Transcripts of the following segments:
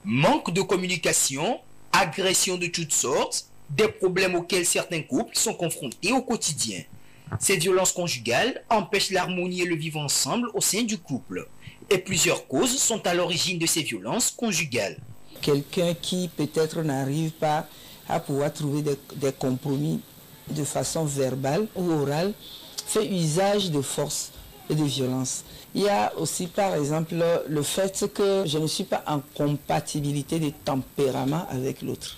Manque de communication, agressions de toutes sortes, des problèmes auxquels certains couples sont confrontés au quotidien. Ces violences conjugales empêchent l'harmonie et le vivre ensemble au sein du couple. Et plusieurs causes sont à l'origine de ces violences conjugales. Quelqu'un qui peut-être n'arrive pas à pouvoir trouver des compromis de façon verbale ou orale fait usage de force et de violence. Il y a aussi par exemple le fait que je ne suis pas en compatibilité de tempérament avec l'autre.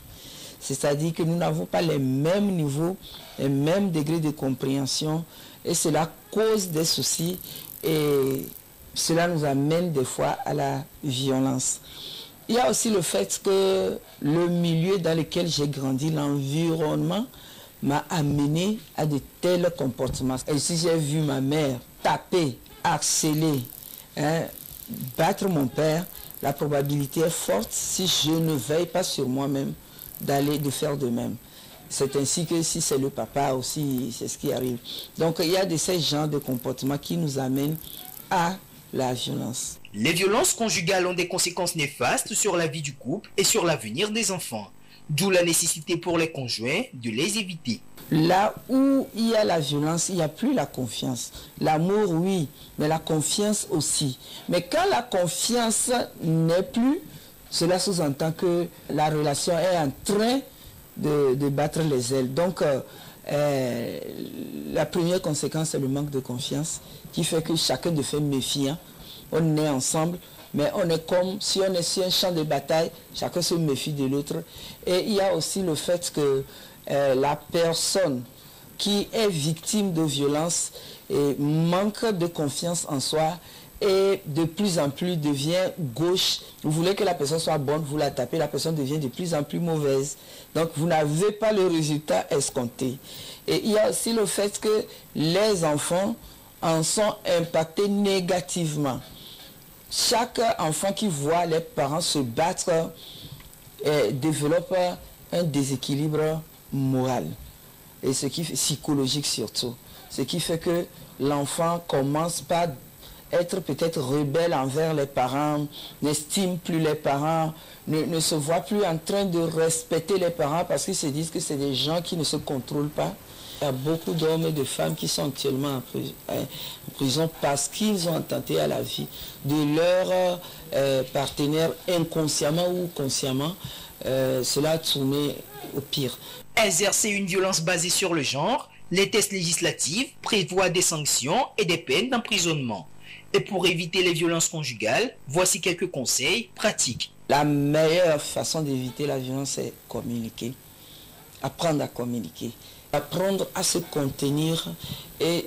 C'est-à-dire que nous n'avons pas les mêmes niveaux, les mêmes degrés de compréhension et cela cause des soucis et cela nous amène des fois à la violence. Il y a aussi le fait que le milieu dans lequel j'ai grandi, l'environnement, m'a amené à de tels comportements. Et si j'ai vu ma mère taper, harceler, battre mon père, la probabilité est forte, si je ne veille pas sur moi-même, de faire de même. C'est ainsi que si c'est le papa aussi, c'est ce qui arrive. Donc il y a de ces genres de comportements qui nous amènent à la violence. Les violences conjugales ont des conséquences néfastes sur la vie du couple et sur l'avenir des enfants. D'où la nécessité pour les conjoints de les éviter. Là où il y a la violence, il n'y a plus la confiance. L'amour, oui, mais la confiance aussi. Mais quand la confiance n'est plus, cela sous-entend que la relation est en train de battre les ailes. Donc, la première conséquence, c'est le manque de confiance qui fait que chacun devient méfiant. On est ensemble, mais on est comme si on est sur un champ de bataille, chacun se méfie de l'autre. Et il y a aussi le fait que la personne qui est victime de violence manque de confiance en soi et de plus en plus devient gauche. Vous voulez que la personne soit bonne, vous la tapez, la personne devient de plus en plus mauvaise. Donc vous n'avez pas le résultat escompté. Et il y a aussi le fait que les enfants en sont impactés négativement. Chaque enfant qui voit les parents se battre développe un déséquilibre moral et psychologique surtout. Ce qui fait que l'enfant commence par être peut-être rebelle envers les parents, n'estime plus les parents, ne se voit plus en train de respecter les parents parce qu'ils se disent que c'est des gens qui ne se contrôlent pas. Il y a beaucoup d'hommes et de femmes qui sont actuellement en prison parce qu'ils ont attenté à la vie de leur partenaire inconsciemment ou consciemment. Cela a tourné au pire. Exercer une violence basée sur le genre, les tests législatifs prévoient des sanctions et des peines d'emprisonnement. Et pour éviter les violences conjugales, voici quelques conseils pratiques. La meilleure façon d'éviter la violence, c'est communiquer. Apprendre à communiquer. Apprendre à se contenir et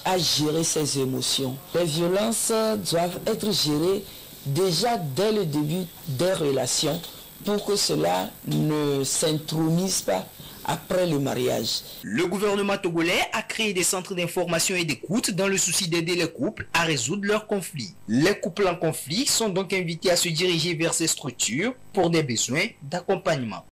à gérer ses émotions. Les violences doivent être gérées déjà dès le début des relations pour que cela ne s'intromise pas après le mariage. Le gouvernement togolais a créé des centres d'information et d'écoute dans le souci d'aider les couples à résoudre leurs conflits. Les couples en conflit sont donc invités à se diriger vers ces structures pour des besoins d'accompagnement.